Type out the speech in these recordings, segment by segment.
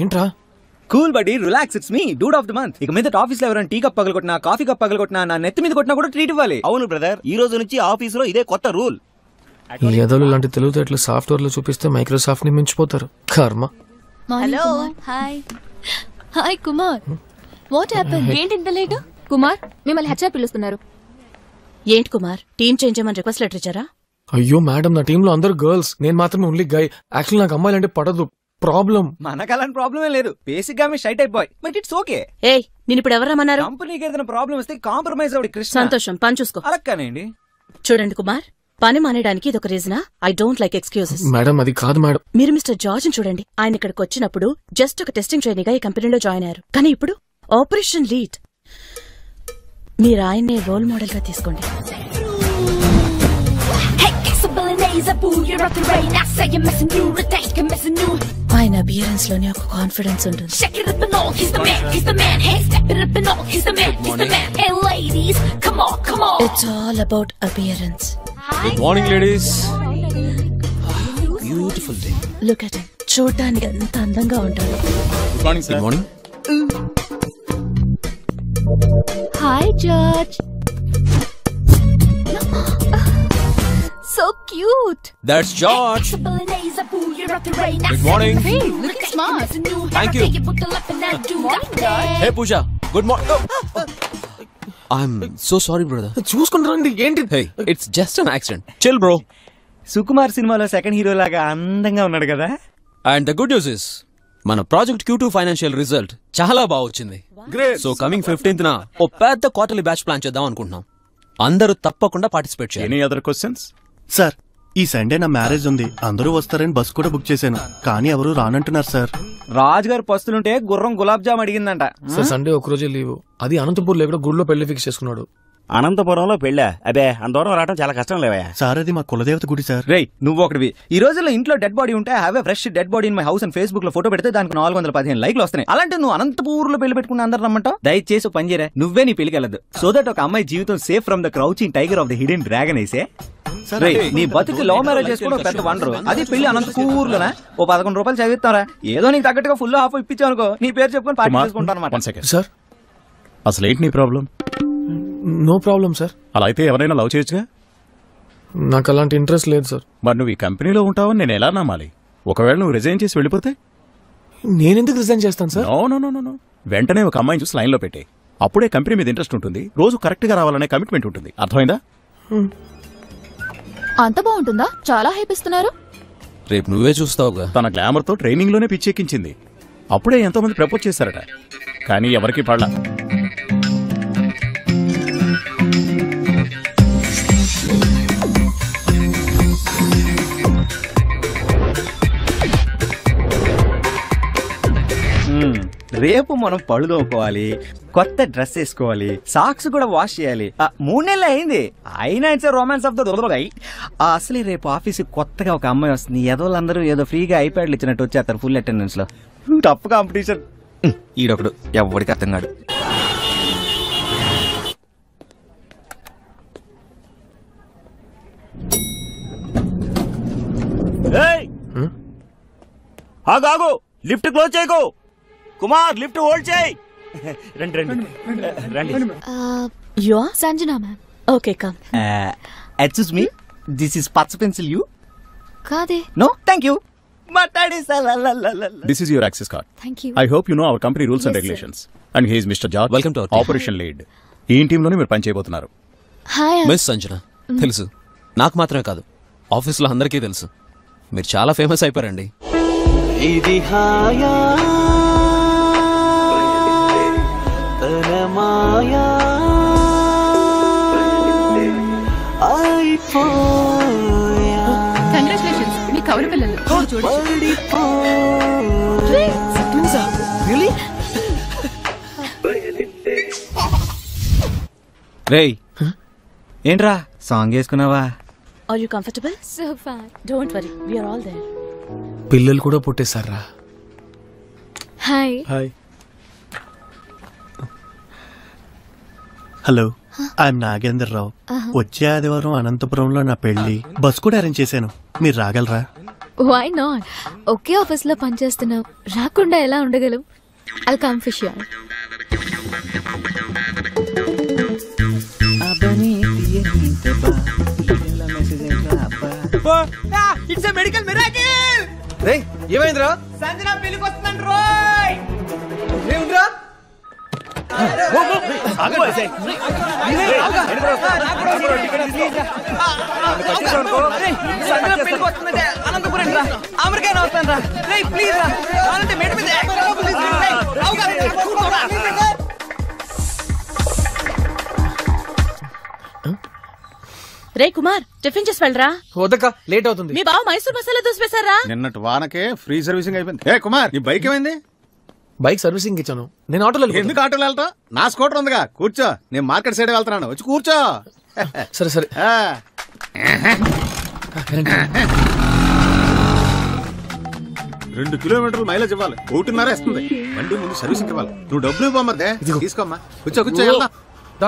ఏంట్రా? Cool buddy, relax, it's me dude of the month. ఇక మీద ఆఫీస్ లో ఎవరైనా టీ కప్ పగలగొట్టినా, కాఫీ కప్ పగలగొట్టినా, నా నెత్తి మీద కొట్టినా కూడా ట్రీట్ ఇవ్వాలి. అవును బ్రదర్, ఈ రోజు నుంచి ఆఫీస్ లో ఇదే కొత్త రూల్. ఏదో లాంటి తెలివితేటలు సాఫ్ట్వేర్ లో చూపిస్తే మైక్రోసాఫ్ట్ ని మించిపోతారు. కర్మ. Hello, hi hi Kumar. What happen? ఏంటి ఇంత లేట్? కుమార్ మిమ్మల్ని హెచ్ఆర్ పిలుస్తున్నారు. ఏంటి కుమార్, టీమ్ చేంజ్ చేయమని రిక్వెస్ట్ లెటర్ ఇచ్చారా? అయ్యో మేడం, నా టీమ్ లో అందరు గర్ల్స్, నేను మాత్రమే ఓన్లీ గై. యాక్చువల్లీ నాకు అమ్మాయిలంటే పడదు. ప్రాబ్లం మనకు అలాంటి ప్రాబ్లమే లేదు. బేసిక్ గా మీ shy type boy, but it's okay. ఏయ్, నేను ఇప్పుడు ఎవరమ్మన్నారు? కంపెనీకి ఏదైనా ప్రాబ్లం వస్తే కాంప్రమైజ్ అవ్వడి కృష్ణ. సంతోషం, పని చూసుకో. అలాగేనండి. చూడండి కుమార్, పని మానేయడానికి ఇదొక రీజనా? I don't like excuses. Madam అది కాదు మేడం. మీరు మిస్టర్ జార్జ్ ని చూడండి. ఆయన ఇక్కడికి వచ్చినప్పుడు జస్ట్ ఒక టెస్టింగ్ ట్రైనీగా ఈ కంపెనీలో జాయిన్ అయ్యారు. కానీ ఇప్పుడు ఆపరేషన్ లీడ్. మీరు ఆయన్నే రోల్ మోడల్ గా తీసుకోండి. ఆయన అపియరెన్స్ లోనే ఒక కాన్ఫిడెన్స్ ఉంటుంది. It's all about appearance. Good morning ladies. Beautiful day. Look at him, చూడడానికి ఎంత అందంగా ఉంటాడు. Good morning sir. Good morning. Hi George. So cute. That's George. Good morning. Hey, looking smart. Thank you. Hey Pooja. Good morning. I'm so sorry, brother. చూసుకుని రండి. ఏంటి? Hey, it's just an accident. Chill, bro. Sukumar సినిమాలో second hero లాగా అందంగా ఉన్నాడు కదా. And the good news is, మన project Q2 financial result చాలా బాగా వచ్చింది. Great. సో కమింగ్ 15th న ఓ పెద్ద క్వార్టర్లీ బ్యాచ్ ప్లాన్ చేద్దాం అనుకుంటున్నాం. అందరూ తప్పకుండా పార్టిసిపేట్ చేయాలి. Any other questions? సార్, ఈ సండే నా మ్యారేజ్ ఉంది. అందరూ వస్తారని బస్ కూడా బుక్ చేశాను, కానీ ఎవరు రానంటున్నారు సార్. రాజు గారు పస్తులుంటే గుర్రం గులాబ్ జామ్ అడిగిందంట. సార్ సండే ఒక రోజే లీవ్. అది అనంతపూర్ లో గుడిలో పెళ్లి ఫిక్స్ చేసుకున్నాడు. అనంతపురంలో పెళ్ళా? అదే అంత దూరం రావడం చాలా కష్టం లేవయ్యా. సార్ అది మా కులదేవత గుడి సార్. రేయ్, నువ్వు ఒకటివి. ఈ రోజుల్లో ఇంట్లో డెడ్ బాడీ ఉంటే have a fresh dead body in my house అని ఫేస్బుక్ లో ఫోటో పెడితే దానికి 415 లైక్లు వస్తున్నాయి. అలాంటి నువ్వు అనంతపూర్లో పెళ్లి పెట్టుకున్న అందరు రమ్మంటావు? దయచేసి పని చేయరా, నువ్వే నీ పెళ్లికి వెళ్ళదు. సో దట్ ఒక అమ్మాయి జీవితం safe from the crouching tiger of the hidden dragon అయితే. నీ బతుకి లవ్ మ్యారేజ్ చేసుకోవడం పెద్ద వండరు. అది పెళ్లి అనంతపూర్లోనా? ఓ 11 రూపాయలు చదివిస్తారా? ఏదో నీకు తగ్గట్టుగా ఫుల్ హాఫ్ ఇప్పించావు అనుకో, నీ పేరు చెప్పుకొని పార్టీ చేసుకుంటాను అన్నమాట. సార్, అసలు ఏంటి నీ ప్రాబ్లం? No problem sir. అలా అయితే ఎవరైనా లవ్ చేయొచ్చుగా. నాకు అలాంటి ఇంట్రెస్ట్ లేదు సార్. మరి నువ్వు ఈ కంపెనీలో ఉంటావని నేను ఎలా నమ్మాలి? ఒకవేళ నువ్వు రిజైన్ చేసి వెళ్ళిపోతే? నేనెందుకు రిజైన్ చేస్తాను సార్? నో, వెంటనే ఒక అమ్మాయిని చూసి లైన్ లో పెట్టే. అప్పుడే కంపెనీ మీద ఇంట్రెస్ట్ ఉంటుంది, రోజు కరెక్ట్ గా రావాలనే కమిట్మెంట్ ఉంటుంది. అర్థమైందా? అంత బాగుంటుందా? చాలా హైప్ ఇస్తున్నారు. రేపు నువ్వే చూస్తావుగా. తన గ్లామర్ తో ట్రైనింగ్ లోనే పిచ్చెక్కించింది. అప్పుడే ఎంతో మంది ప్రపోజ్ చేశారట, కానీ ఎవరికి పడలా. రేపు మనం పళ్ళు తోముకోవాలి, కొత్త డ్రెస్ వేసుకోవాలి, సాక్స్ కూడా వాష్ చేయాలి. 3 నెలలు అయింది, అయినా ఇట్స్ రొమాన్స్ ఆఫ్ ద దొరకాయి. అసలే రేపు ఆఫీస్ కొత్తగా ఒక అమ్మాయి వస్తుంది. ఏదోళ్ళందరూ ఏదో ఫ్రీగా ఐప్యాడ్లు ఇచ్చినట్టు వచ్చేస్తారు ఫుల్ అటెండెన్స్ లో. Tough competition. ఈడొకడు ఎవరికి అర్థం కాడు. ఆగు, లిఫ్ట్ క్లోజ్ చేయకు. కుమార్, లిఫ్ట్ హోల్డ్ చేయి. రండి. You are Sanjana ma'am. Okay, come. Excuse me, this is పచ్చ పెన్సిల్ యూ? కాదే. No thank you. This is your access card. Thank you. I hope you know our company rules and regulations. And he is Mr. George. Welcome to our team. Operation lead. ఈ team లోనే మీరు పని చేయబోతున్నారు. Hi. Miss Sanjana తెలుసు, నాకు మాత్రమే కాదు office లో అందరికీ తెలుసు. మీరు చాలా ఫేమస్ అయిపోయారండి. ఇది హాయా తన మాయా కంగ్రాచులేషన్స్, మీ కవల పిల్లలు చూడండి. రేయ్, ఏంట్రా సాంగ్ వేసుకున్నావా? Are you comfortable? So far. Don't worry, we are all there. పిల్లలు కూడా పుట్టేశారా? Hi. Hi. Hello. I'm Nagendra Rao. వచ్చే ఆదివారం అనంతపురంలో నా పెళ్లి. బస్ కూడా అరేంజ్ చేశాను, మీరు రాగలరా? Why not? ఒకే ఆఫీస్ లో పనిచేస్తున్నాం, రాకుండా ఎలా ఉండగలం? I'll come for sure. It's a medical miracle. రేయ్ ఏమైందిరా? సంజన పెళ్లికి వస్తున్నాను రోయ్. ఏముందిరా? అనంతపురం రా, అమెరికా వస్తాను రా. ప్లీజ్ రా, మేడం మీద రే కుమార్, టిఫిన్ చేసి వెళ్ళరా. వద్దక్క, లేట్ అవుతుంది. మీ బావ మైసూర్ మసాలా దోశ వేశారా? నిన్నటి వానకే ఫ్రీ సర్వీసింగ్ అయిపోయింది. ఏ కుమార్, నీ బైక్ ఏమైంది? బైక్ సర్వీసింగ్ ఇచ్చాను, నేను ఆటోలో. ఎందుకు ఆటోలో వెళ్తా? నా స్కూటర్ ఉందిగా, కూర్చో. నేను మార్కెట్ సైడ్ వెళ్తున్నాను, వచ్చి కూర్చో. సరే సరే. 2 కిలోమీటర్లు మైలేజ్ ఇవ్వాలి, 1.5 ఇస్తుంది. బండి ముందు సర్వీసింగ్ ఇవ్వాలి. నువ్వు డబ్బులు ఇవ్వమ్మదే, తీసుకోమ్మా. కూర్చో కూర్చో,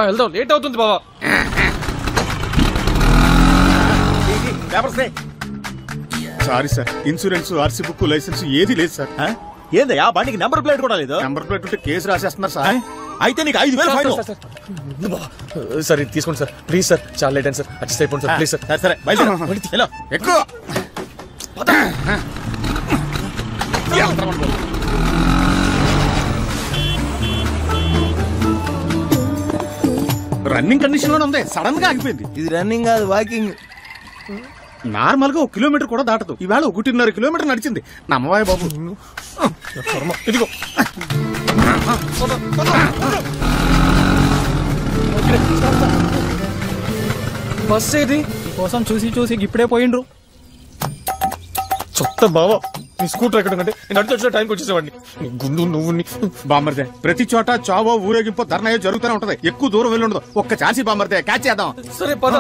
వెళ్దాం, లేట్ అవుతుంది బావా. Sorry sir, insurance, RC book, licence ఏది లేదు సార్. ఏందయ్యా బండికి నెంబర్ ప్లేట్ కూడా లేదు? నెంబర్ ప్లేట్ ఉంటే కేసు రాసేస్తున్నారు సార్. అయితే నీకు 5,000 ఫైన్. సరే తీసుకోండి సార్, ప్లీజ్ సార్, చాలా లేట్ అయింది సార్, అడ్జస్ట్ అయిపోండి సార్, ప్లీజ్ సార్. సరే బయలుదేరు, ఎక్కువ రన్నింగ్ కండిషన్ లోనే ఉంది, సడన్ గా ఆగిపోయింది. ఇది రన్నింగ్ కాదు, వాకింగ్. నార్మల్ గా 1 కిలోమీటర్ కూడా దాటదు, ఈవేళ 1.5 కిలోమీటర్ నడిచింది. నమ్మవాయ బాబు. ఇదిగో బస్ ఏది కోసం చూసి చూసి ఇప్పుడే పోయిండ్రు. చెత్త బావా, నీ స్కూటర్ ఎక్కడ కంటే నేను అడిగి వచ్చిన టైంకి వచ్చేసేవాడిని. గుండు నువ్వు బామ్మర్దే, ప్రతి చోట చావో ఊరేగింపో ధర్నాయో జరుగుతూనే ఉంటది. ఎక్కువ దూరం వెళ్ళి ఉండదు. ఒక్క ఛాన్సీ బామ్మర్దే, క్యాచ్ చేద్దాం. సరే పద.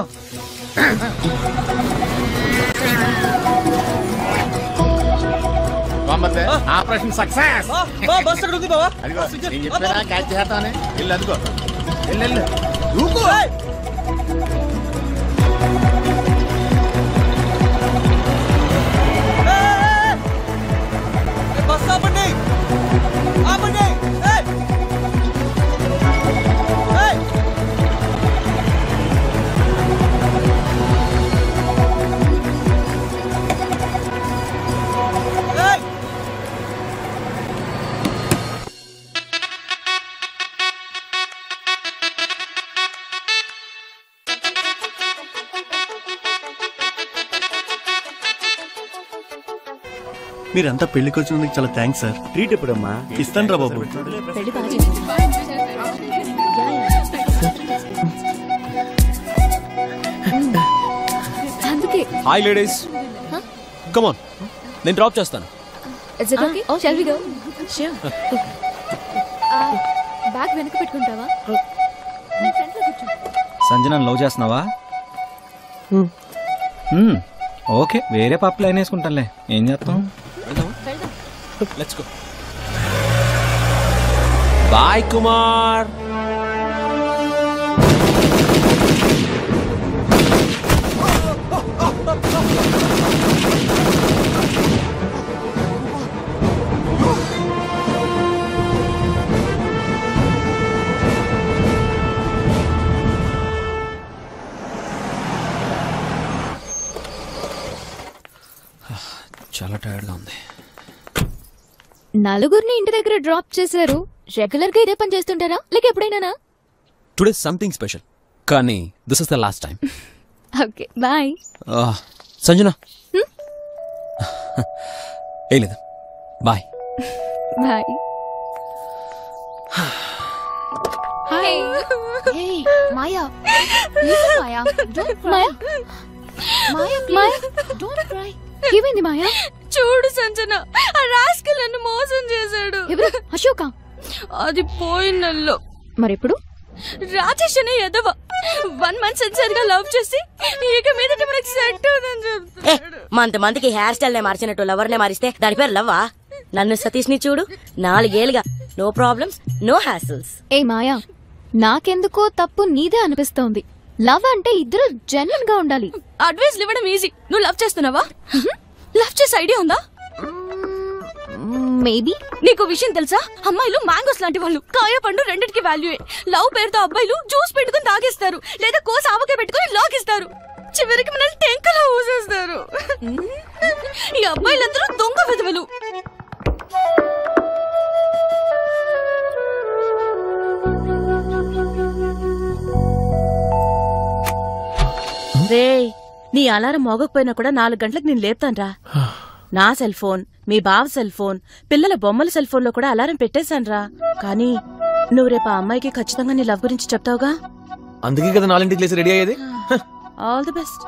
బామ్మర్దే, ఆపరేషన్ సక్సెస్. బస్ ఎక్కడ ఉంది బావా? అదిగో నేను చెప్పేదా, క్యాచ్ చేస్తానే. వెళ్ళు, అదిగో వెళ్ళు. దూకు. బస్ ఆపండి, ఆపండి. మీరంతా పెళ్లికి వచ్చినందుకు చాలా థ్యాంక్స్ సార్. ట్రీట్ ఎప్పుడమ్మా? ఇస్తాను రా బాబు. పెళ్లి బాగా చేశారు. అందుకే హాయ్ లేడీస్, కమ్ ఆన్, నేను డ్రాప్ చేస్తాను. It's it okay? Shall we go? Sure. Bag వెనక పెట్టుకుంటావా? ఫ్రంట్ లో కూర్చో. సంజన లవ్ చేస్తున్నావా? ఓకే, వేరే పప్పు లైన్ వేసుకుంటానులే, ఏం చేస్తాం. Let's go. బాయ్ కుమార్. చాలా టైర్డ్గా ఉంది. నలుగురిని ఇంటి దగ్గర డ్రాప్ చేశారు. రెగ్యులర్ గా ఇదే పని చేస్తుంటారా లేక ఎప్పుడైనా? టుడే సంథింగ్ స్పెషల్, కానీ this is the last time. Okay bye. Sanjana, ఏ లేదు, bye bye. Hi. Hey Maya, Maya don't cry. Maya don't cry. ఏమైంది మాయా? చూడు సంజన, ఆ రాస్కల్ నన్ను మోసం చేశాడు. ఎవరు? అశోక? అది పోయిన నెలలో. మరెప్పుడు? రాజేష్ అనే ఎదవ 1 month సిన్సియర్ గా లవ్ చేసి ఇక మీదట మనకి సెట్ అవుతుందని చెప్తాడు. మందికి హెయిర్ స్టైల్ నే మార్చినట్టు లవర్ నే మారిస్తే దాని పేరు లవ్వా? నన్ను సతీష్ ని చూడు, 4 ఏళ్ళుగా నో ప్రాబ్లమ్స్, నో హ్యాసిల్స్. ఏ మాయా, నాకెందుకో తప్పు నీదే అనిపిస్తోంది. లవ్ అంటే ఇద్దరు జెన్యున్ గా ఉండాలి. అడ్వైస్ ఇవ్వడం ఈజీ. నువ్వు లవ్ చేస్తున్నావా? లవ్ చేసే ఐడియా ఉందా? మేబీ. నీకు విషయం తెలుసా? అమ్మాయిలు మ్యాంగోస్ లాంటి వాళ్ళు. కాయ పండు రెండింటికి వాల్యూయే. లవ్ పేరుతో అబ్బాయిలు జ్యూస్ పెట్టుకుని తాగేస్తారు, లేదా కోస ఆవకాయ పెట్టుకుని లాగిస్తారు. చివరికి మనల్ని టెంకలా ఊసేస్తారు. ఈ అబ్బాయిలందరూ దొంగ విధవలు. రేయ్, నీ అలారం మోగకపోయినా కూడా 4 గంటలకు నేను లేపుతాన్రా. నా సెల్ ఫోన్, మీ బావ సెల్ ఫోన్, పిల్లల బొమ్మల సెల్ ఫోన్ లో కూడా అలారం పెట్టేశాన్రా. కానీ నువ్వు రేపు ఆ అమ్మాయికి ఖచ్చితంగా నీ లవ్ గురించి చెప్తావుగా. అందుకే కదా 4ంటికి లేసి రెడీ అయ్యేది. All the best.